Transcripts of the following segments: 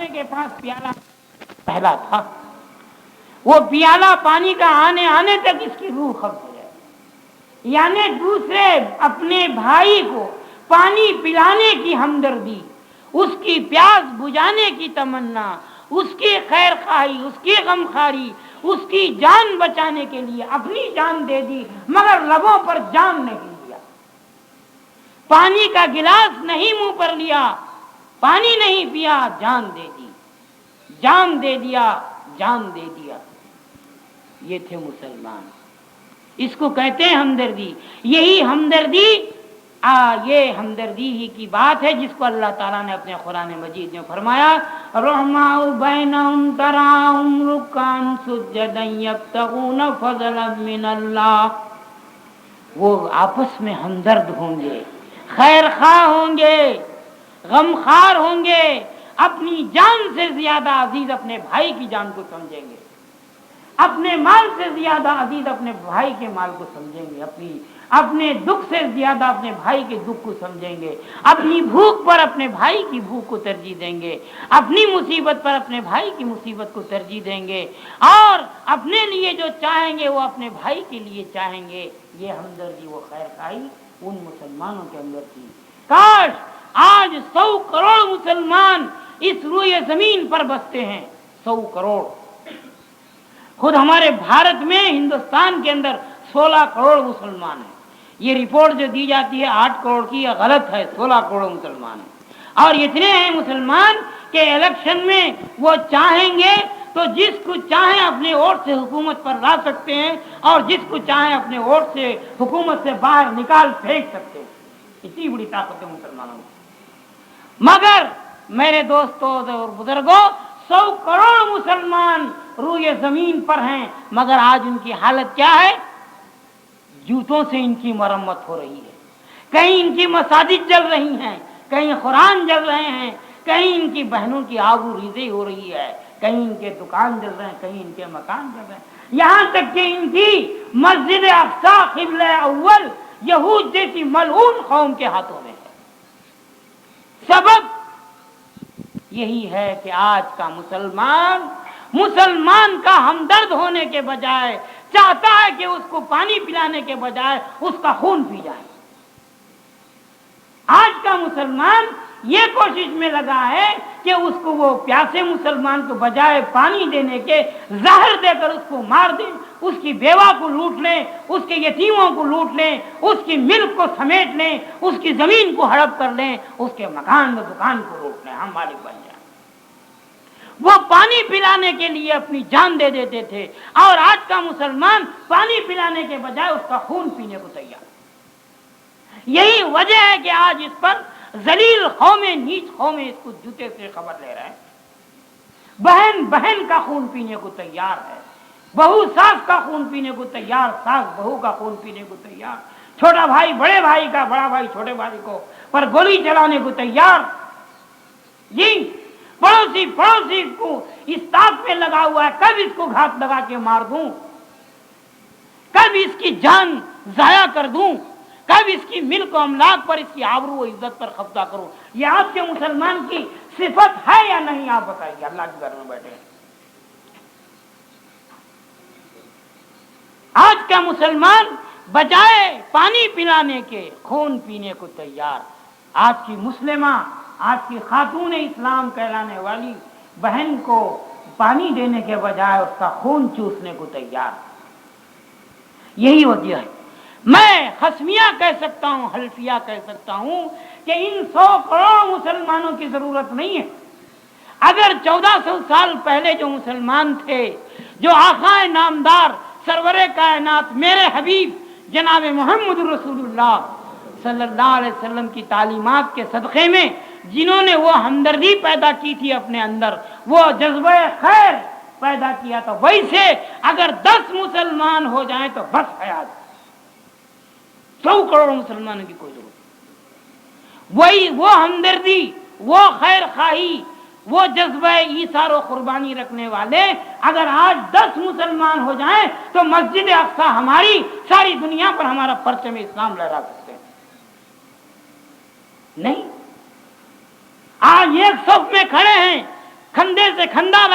سامنے کے پاس پیالہ پہلا تھا، وہ پیالہ پانی کا آنے تک اس کی روح ختم ہو جائے، یعنی دوسرے اپنے بھائی کو پانی پلانے کی ہمدردی، اس کی پیاس بجھانے کی تمنا، اس کی خیر خواہی، اس کی غم خاری، اس کی جان بچانے کے لیے اپنی جان دے دی، مگر لبوں پر جان نہیں لیا، پانی کا گلاس نہیں منہ پر لیا، پانی نہیں پیا، جان دے دی، جان دے دیا، جان دے دیا۔ یہ تھے مسلمان، اس کو کہتے ہیں ہمدردی۔ یہی ہمدردی یہ ہمدردی ہی کی بات ہے جس کو اللہ تعالیٰ نے اپنے قرآن مجید میں فرمایا، رحماء بینہم تراہم رکعا سجدا یبتغون فضلا من اللہ، وہ آپس میں ہمدرد ہوں گے، خیر خواہ ہوں گے، غمخوار ہوں گے، اپنی جان سے زیادہ عزیز اپنے بھائی کی جان کو سمجھیں گے، اپنے مال سے زیادہ عزیز اپنے بھائی کے مال کو سمجھیں گے، اپنے دکھ سے زیادہ اپنے بھائی کے دکھ کو سمجھیں گے، اپنی بھوک پر اپنے بھائی کی بھوک کو ترجیح دیں گے، اپنی مصیبت پر اپنے بھائی کی مصیبت کو ترجیح دیں گے، اور اپنے لیے جو چاہیں گے وہ اپنے بھائی کے لیے چاہیں گے۔ یہ ہمدردی، وہ خیر خواہی ان مسلمانوں کے اندر تھی۔ کاش آج 100 کروڑ مسلمان اس روئے زمین پر بستے ہیں، 100 کروڑ۔ خود ہمارے بھارت میں، ہندوستان کے اندر 16 کروڑ مسلمان ہیں۔ یہ رپورٹ جو دی جاتی ہے 8 کروڑ کی، یہ غلط ہے، 16 کروڑ مسلمان ہیں۔ اور اتنے ہیں مسلمان کہ الیکشن میں وہ چاہیں گے تو جس کو چاہیں اپنے ووٹ سے حکومت پر لا سکتے ہیں، اور جس کو چاہیں اپنے ووٹ سے حکومت سے باہر نکال پھینک سکتے ہیں۔ اتنی بڑی طاقت ہے مسلمانوں میں۔ مگر میرے دوستوں اور بزرگوں، 100 کروڑ مسلمان روئے زمین پر ہیں، مگر آج ان کی حالت کیا ہے؟ جوتوں سے ان کی مرمت ہو رہی ہے، کہیں ان کی مساجد جل رہی ہیں، کہیں قرآن جل رہے ہیں، کہیں ان کی بہنوں کی آبرو ریزی ہو رہی ہے، کہیں ان کے دکان جل رہے ہیں، کہیں ان کے مکان جل رہے ہیں، یہاں تک کہ ان کی مسجد اقصی قبلہ اول یہود جیسی ملعون قوم کے ہاتھوں میں ہے۔ سبب یہی ہے کہ آج کا مسلمان کا ہمدرد ہونے کے بجائے چاہتا ہے کہ اس کو پانی پلانے کے بجائے اس کا خون پی جائے۔ آج کا مسلمان یہ کوشش میں لگا ہے کہ اس کو وہ پیاسے مسلمان کو بجائے پانی دینے کے زہر دے کر اس کو مار دیں، اس کی بیوہ کو لوٹ لیں، اس کے یتیموں کو لوٹ لیں، اس کی ملک کو سمیٹ لیں، اس کی زمین کو ہڑپ کر لیں، اس کے مکان و دکان کو لوٹ لیں، ہم مالک بن جائیں۔ وہ پانی پلانے کے لیے اپنی جان دے دیتے تھے، اور آج کا مسلمان پانی پلانے کے بجائے اس کا خون پینے کو تیار۔ یہی وجہ ہے کہ آج اس پر ذلیل قومیں، نیچ قومیں اس کو جوتے سے خبر لے رہے ہیں۔ بہن بہن کا خون پینے کو تیار ہے، بہو ساس کا خون پینے کو تیار، ساس بہو کا خون پینے کو تیار، چھوٹا بھائی بڑے بھائی کا، بڑا بھائی چھوٹے بھائی کو پر گولی چلانے کو تیار۔ جی، پڑوسی کو اس تاپ پہ لگا ہوا ہے، کب اس کو گھات لگا کے مار دوں، کب اس کی جان ضائع کر دوں، کب اس کی ملک و املاک پر، اس کی آبرو و عزت پر قبضہ کروں۔ یہ آپ کے مسلمان کی صفت ہے یا نہیں؟ آپ بتائیے، اللہ کے گھر میں بیٹھے ہیں۔ آج کا مسلمان بجائے پانی پلانے کے خون پینے کو تیار۔ آج کی مسلمہ، آج کی خاتون اسلام کہلانے والی بہن کو پانی دینے کے بجائے اس کا خون چوسنے کو تیار۔ یہی وجہ ہے، میں خصمیہ کہہ سکتا ہوں، حلفیہ کہہ سکتا ہوں کہ ان 100 کروڑ مسلمانوں کی ضرورت نہیں ہے۔ اگر 1400 سال پہلے جو مسلمان تھے، جو آقا نامدار سرور کائنات میرے حبیب جناب محمد رسول اللہ صلی اللہ علیہ وسلم کی تعلیمات کے صدقے میں جنہوں نے وہ ہمدردی پیدا کی تھی اپنے اندر، وہ جذبہ خیر پیدا کیا تھا، ویسے اگر 10 مسلمان ہو جائیں تو بس حیات، 100 کروڑ مسلمانوں کی کوئی ضرورت نہیں۔ وہی وہ ہمدردی، وہ خیر خواہی، وہ جذبہ ایثار و قربانی رکھنے والے اگر آج 10 مسلمان ہو جائیں تو مسجد اقصی ہماری ساری دنیا پر ہمارا پرچم اسلام لہرا سکتے ہیں۔ نہیں، آج ایک صف میں کھڑے ہیں،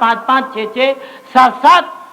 5-5, 6-6, 7-7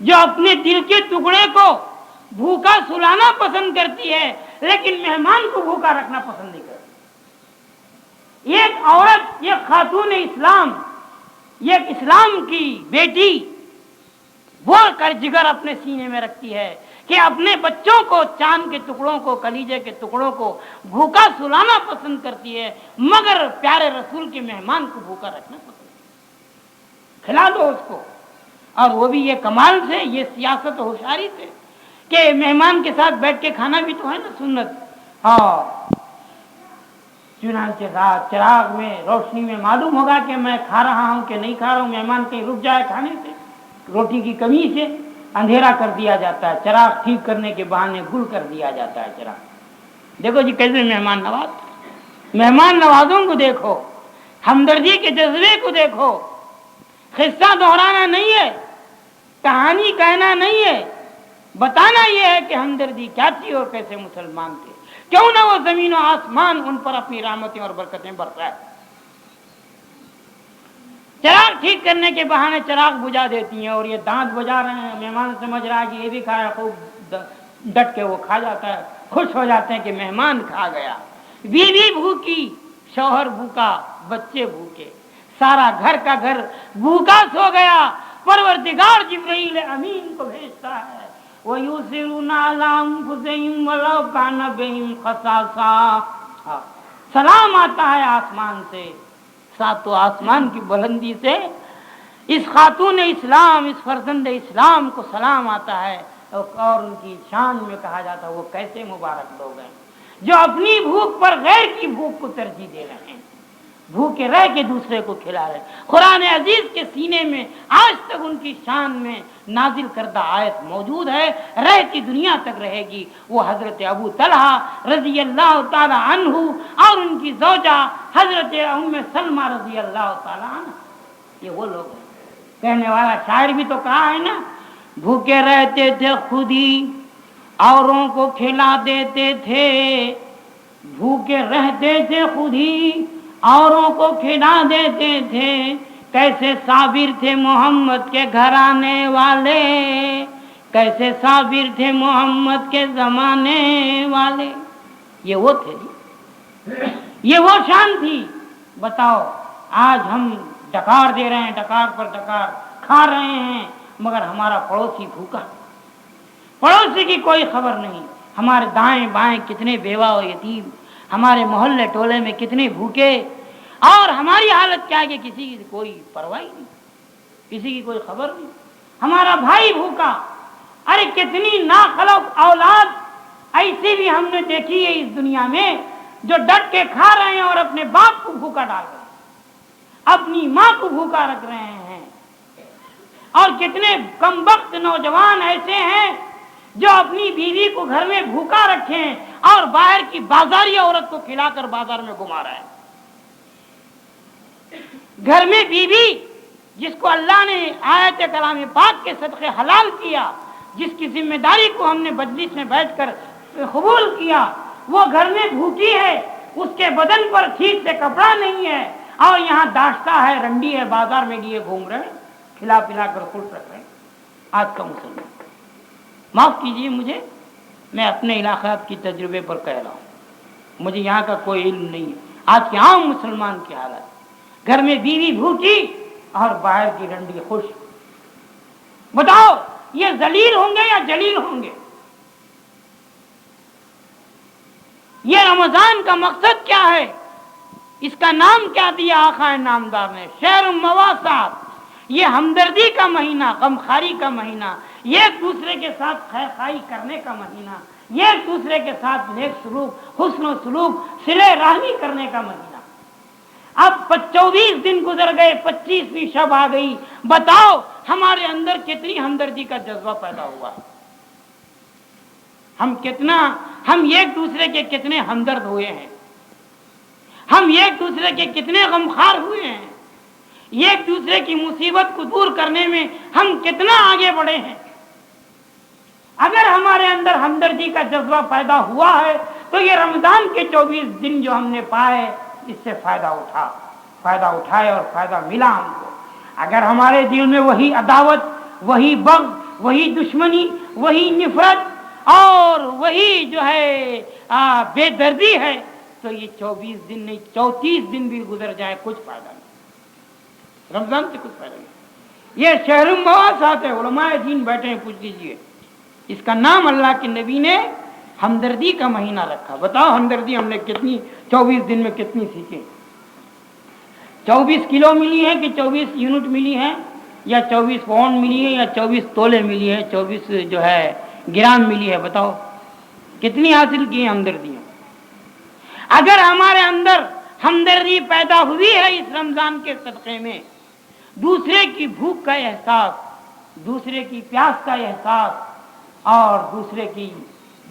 جو اپنے دل کے ٹکڑے کو بھوکا سلانا پسند کرتی ہے لیکن مہمان کو بھوکا رکھنا پسند نہیں کرتی. ایک عورت، ایک خاتون اسلام، ایک اسلام کی بیٹی وہ کر جگر اپنے سینے میں رکھتی ہے کہ اپنے بچوں کو، چاند کے ٹکڑوں کو، کلیجے کے ٹکڑوں کو بھوکا سلانا پسند کرتی ہے، مگر پیارے رسول کے مہمان کو بھوکا رکھنا پسند کرتی ہے. کھلا دو اس کو. اور وہ بھی یہ کمال سے، یہ سیاست و ہوشیاری سے کہ مہمان کے ساتھ بیٹھ کے کھانا بھی تو ہے نا سنت. ہاں، چنانچہ رات چراغ میں، روشنی میں معلوم ہوگا کہ میں کھا رہا ہوں کہ نہیں کھا رہا ہوں. مہمان کہیں رک جائے کھانے سے، روٹی کی کمی سے اندھیرا کر دیا جاتا ہے، چراغ ٹھیک کرنے کے بہانے گل کر دیا جاتا ہے چراغ. دیکھو جی کیسے مہمان نواز، مہمان نوازوں کو دیکھو، ہمدردی کے جذبے کو دیکھو. قصہ دہرانا نہیں ہے، کہانی کہنا نہیں ہے، بتانا یہ ہے کہ ہمدردی کیا تھی اور کیسے مسلمان تھے. کیوں نہ وہ زمین و آسمان ان پر اپنی رحمتیں اور برکتیں برسائے. چراغ ٹھیک کرنے کے بہانے چراغ بجھا دیتی ہیں اور یہ دانت بجا رہے ہیں. مہمان سمجھ رہا ہے کہ یہ بھی کھایا، خوب ڈٹ کے وہ کھا جاتا ہے. خوش ہو جاتے ہیں کہ مہمان کھا گیا. بیوی بھوکی، شوہر بھوکا، بچے بھوکے، سارا گھر کا گھر بھوکا سو گیا. پروردگار جبرائیل امین کو بھیجتا ہے، وَيُؤْثِرُونَ عَلَىٰ أَنفُسِهِمْ وَلَوْ كَانَ بِهِمْ خَصَاصَةٌ. سلام آتا ہے آسمان سے، ساتوں آسمان کی بلندی سے اس خاتون اسلام، اس فرزند اسلام کو سلام آتا ہے. اور ان کی شان میں کہا جاتا ہے وہ کیسے مبارک لوگ ہیں جو اپنی بھوک پر غیر کی بھوک کو ترجیح دے رہے ہیں، بھوکے رہ کے دوسرے کو کھلا رہے. قرآن عزیز کے سینے میں آج تک ان کی شان میں نازل کردہ آیت موجود ہے، رہتی دنیا تک رہے گی. وہ حضرت ابو طلحہ رضی اللہ تعالی عنہ اور ان کی زوجہ حضرت ام سلمہ رضی اللہ تعالی عنہ، یہ وہ لوگ ہیں. کہنے والا شاعر بھی تو کہا ہے نا، بھوکے رہتے تھے خود ہی اوروں کو کھلا دیتے تھے، بھوکے رہتے تھے خود ہی اوروں کو کھلا دیتے تھے. کیسے صابر تھے محمد کے گھرانے والے، کیسے صابر تھے محمد کے زمانے والے. یہ وہ تھے جی، یہ وہ شان تھی. بتاؤ آج ہم ڈکار دے رہے ہیں، ڈکار پر ڈکار کھا رہے ہیں، مگر ہمارا پڑوسی بھوکا، پڑوسی کی کوئی خبر نہیں. ہمارے دائیں بائیں کتنے بیوہ و یتیم، ہمارے محلے ٹولے میں کتنے بھوکے، اور ہماری حالت کیا ہے کہ کسی کی کوئی پرواہ نہیں، کسی کی کوئی خبر نہیں. ہمارا بھائی بھوکا. ارے کتنی ناخلق اولاد ایسی بھی ہم نے دیکھی ہے اس دنیا میں جو ڈٹ کے کھا رہے ہیں اور اپنے باپ کو بھوکا ڈال رہے ہیں، اپنی ماں کو بھوکا رکھ رہے ہیں. اور کتنے کمبخت نوجوان ایسے ہیں جو اپنی بیوی کو گھر میں بھوکا رکھیں اور باہر کی بازاری عورت کو کھلا کر بازار میں گھما رہے ہیں. گھر میں بیوی جس کو اللہ نے آیت کلام پاک کے صدقے حلال کیا، جس کی ذمہ داری کو ہم نے مجلس میں بیٹھ کر قبول کیا، وہ گھر میں بھوکی ہے، اس کے بدن پر ٹھیک سے کپڑا نہیں ہے اور یہاں داشتہ ہے، رنڈی ہے، بازار میں لیے گھوم رہے ہیں، کھلا پلا کر خوش رکھ رہے ہیں. آج کا مسلمان، معاف کیجیے مجھے، میں اپنے علاقات کی تجربے پر کہہ رہا ہوں، مجھے یہاں کا کوئی علم نہیں ہے. آج کے عام مسلمان کی حالت، گھر میں بیوی بھوکی اور باہر کی رنڈی خوش. بتاؤ یہ ذلیل ہوں گے یا جلیل ہوں گے؟ یہ رمضان کا مقصد کیا ہے؟ اس کا نام کیا دیا آقا نامدار نے؟ شہر مواسات. یہ ہمدردی کا مہینہ، غمخاری کا مہینہ، ایک دوسرے کے ساتھ خیر خائی کرنے کا مہینہ، ایک دوسرے کے ساتھ نیک سلوک، حسن و سلوک، صلہ رحمی کرنے کا مہینہ. اب 24 دن گزر گئے، 25ویں شب آ گئی. بتاؤ ہمارے اندر کتنی ہمدردی کا جذبہ پیدا ہوا ہے؟ ہم ایک دوسرے کے کتنے ہمدرد ہوئے ہیں؟ ہم ایک دوسرے کے کتنے غمخوار ہوئے ہیں؟ ایک دوسرے کی مصیبت کو دور کرنے میں ہم کتنا آگے بڑھے ہیں؟ اگر ہمارے اندر ہمدردی کا جذبہ پیدا ہوا ہے تو یہ رمضان کے 24 دن جو ہم نے پائے، اس سے فائدہ اٹھائے اور فائدہ ملا ہم کو. اگر ہمارے دل میں وہی عداوت، وہی بغض، وہی دشمنی، وہی نفرت اور وہی جو ہے بے دردی ہے، تو یہ 24 دن نہیں 34 دن بھی گزر جائے کچھ فائدہ نہیں، رمضان سے کچھ فائدہ نہیں۔ یہ شہر مواسات ہے، علماء دین بیٹھے ہیں، پوچھ لیجئے، اس کا نام اللہ کے نبی نے ہمدردی کا مہینہ رکھا۔ بتاؤ ہمدردی ہم نے کتنی 24 دن میں کتنی سیکھی؟ 24 کلو ملی ہے کہ 24 یونٹ ملی ہے، یا 24 پاؤنڈ ملی ہے، یا 24 تولے ملی ہے، 24 جو ہے گرام ملی ہے؟ بتاؤ کتنی حاصل کی ہے ہمدردیاں؟ اگر ہمارے اندر ہمدردی پیدا ہوئی ہے اس رمضان کے صدقے میں، دوسرے کی بھوک کا احساس، دوسرے کی پیاس کا احساس اور دوسرے کی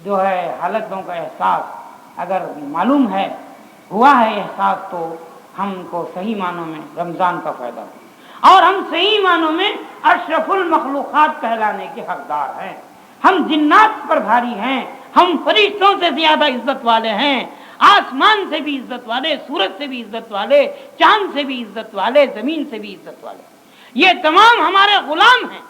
جو ہے حالتوں کا احساس اگر معلوم ہے، ہوا ہے احساس، تو ہم کو صحیح معنوں میں رمضان کا فائدہ ہو، اور ہم صحیح معنوں میں اشرف المخلوقات کہلانے کے حقدار ہیں۔ ہم جنات پر بھاری ہیں، ہم فرشتوں سے زیادہ عزت والے ہیں، آسمان سے بھی عزت والے، سورج سے بھی عزت والے، چاند سے بھی عزت والے، زمین سے بھی عزت والے، یہ تمام ہمارے غلام ہیں،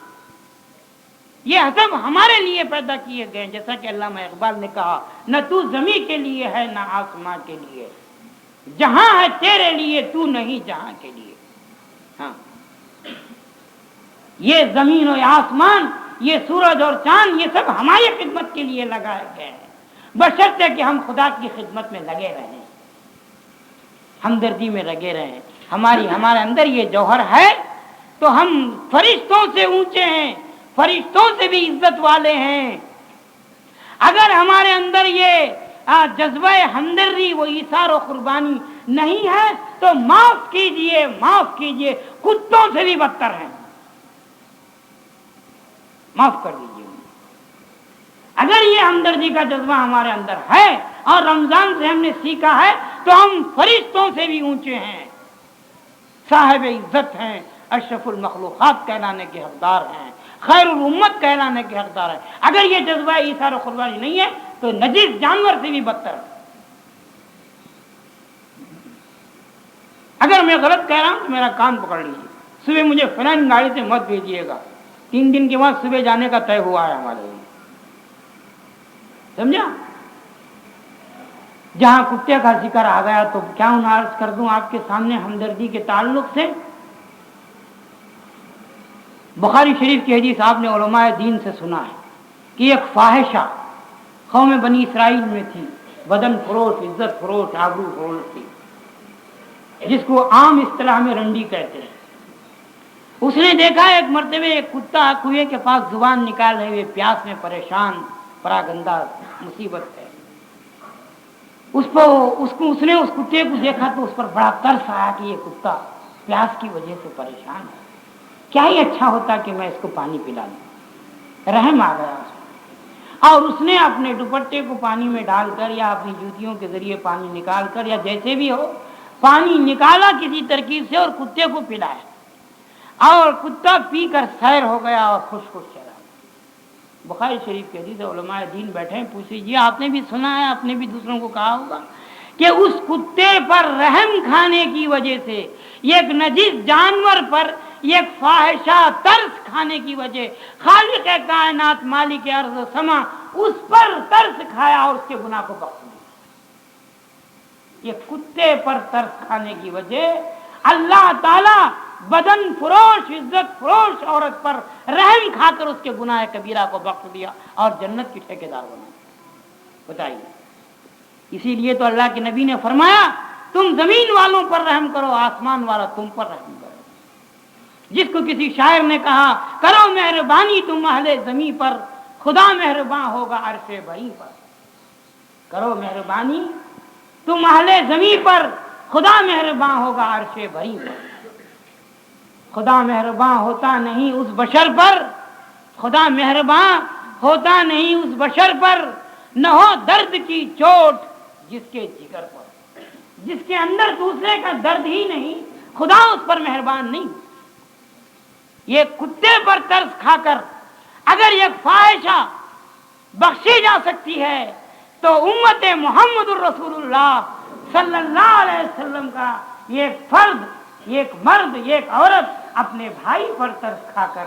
یہ سب ہمارے لیے پیدا کیے گئے ہیں۔ جیسا کہ علامہ اقبال نے کہا، نہ تو زمین کے لیے ہے نہ آسمان کے لیے، جہاں ہے تیرے لیے تو نہیں جہاں کے لیے۔ ہاں، یہ زمین اور آسمان، یہ سورج اور چاند، یہ سب ہماری خدمت کے لیے لگائے گئے ہیں، بشرطے کہ ہم خدا کی خدمت میں لگے رہیں، ہمدردی میں لگے رہیں۔ ہمارے اندر یہ جوہر ہے تو ہم فرشتوں سے اونچے ہیں، فرشتوں سے بھی عزت والے ہیں۔ اگر ہمارے اندر یہ جذبہ ہمدردی، وہ ایثار و قربانی نہیں ہے تو معاف کیجئے، کتوں سے بھی بدتر ہیں، معاف کر دیجئے۔ اگر یہ ہمدردی کا جذبہ ہمارے اندر ہے اور رمضان سے ہم نے سیکھا ہے تو ہم فرشتوں سے بھی اونچے ہیں، صاحب عزت ہیں، اشرف المخلوقات کہلانے کے حقدار ہیں، خیر الامت کہلانے کے حقدار ہیں۔ اگر یہ جذبہ ایثار و قربانی نہیں ہے تو نجس جانور سے بھی بدتر ہے۔ اگر میں غلط کہہ رہا ہوں تو میرا کان پکڑ لیجیے، صبح مجھے فلان گاڑی سے مت بھیجیے گا، 3 دن کے بعد صبح جانے کا طے ہوا ہے ہمارے لیے، سمجھا؟ جہاں کتے کا ذکر آ گیا تو کیا عرض کر دوں آپ کے سامنے ہمدردی کے تعلق سے؟ بخاری شریف کی حدیث آپ نے علماء دین سے سنا ہے کہ ایک فاحشہ قوم بنی اسرائیل میں تھی، بدن فروش، عزت فروش، آبرو فروش تھی، جس کو عام اصطلاح میں رنڈی کہتے ہیں۔ اس نے دیکھا ایک مرتبہ ایک کتا کنویں کے پاس زبان نکالے ہوئے پیاس میں پریشان، پراگندہ مصیبت ہے، اس نے اس کتے کو دیکھا تو اس پر بڑا ترس آیا کہ یہ کتا پیاس کی وجہ سے پریشان ہے، کیا ہی اچھا ہوتا کہ میں اس کو پانی پلا دوں۔ رحم آ گیا اس کو، اور اس نے اپنے دوپٹے کو پانی میں ڈال کر یا اپنی جوتیوں کے ذریعے پانی نکال کر یا جیسے بھی ہو پانی نکالا کسی ترکیب سے اور کتے کو پلایا، اور کتا پی کر سیر ہو گیا اور خوش چلا۔ بخاری شریف کے حدیث، علماء دین بیٹھے ہیں، پوچھ لیجیے، آپ نے بھی سنا ہے، آپ نے بھی دوسروں کو کہا ہوگا کہ اس کتے پر رحم کھانے کی وجہ سے، ایک نجس جانور پر ایک فاحشہ ترس کھانے کی وجہ، خالق کائنات مالک ارض و سما اس پر ترس کھایا اور اس کے گناہ کو بخش دیا۔ یہ کتے پر ترس کھانے کی وجہ اللہ تعالی بدن فروش، عزت فروش عورت پر رحم کھا کر اس کے گناہ کبیرہ کو بخش دیا اور جنت کی ٹھیکیدار بنا۔ بتائیے، اسی لیے تو اللہ کے نبی نے فرمایا تم زمین والوں پر رحم کرو، آسمان والا تم پر رحم کرو۔ جس کو کسی شاعر نے کہا کرو مہربانی تم اہل زمین پر، خدا مہرباں ہوگا عرش بھئی پر۔ کرو مہربانی تم اہل زمین پر، خدا مہرباں ہوگا عرش بھئی پر۔ خدا مہرباں ہوتا نہیں اس بشر پر، خدا مہرباں ہوتا نہیں اس بشر پر، نہ ہو درد کی چوٹ جس کے جگر پر۔ جس کے اندر دوسرے کا درد ہی نہیں، خدا اس پر مہربان نہیں۔ یہ کتے پر ترس کھا کر اگر ایک فاحشہ بخشی جا سکتی ہے تو امت محمد الرسول اللہ صلی اللہ علیہ وسلم کا ایک فرد، ایک مرد، ایک عورت اپنے بھائی پر ترس کھا کر،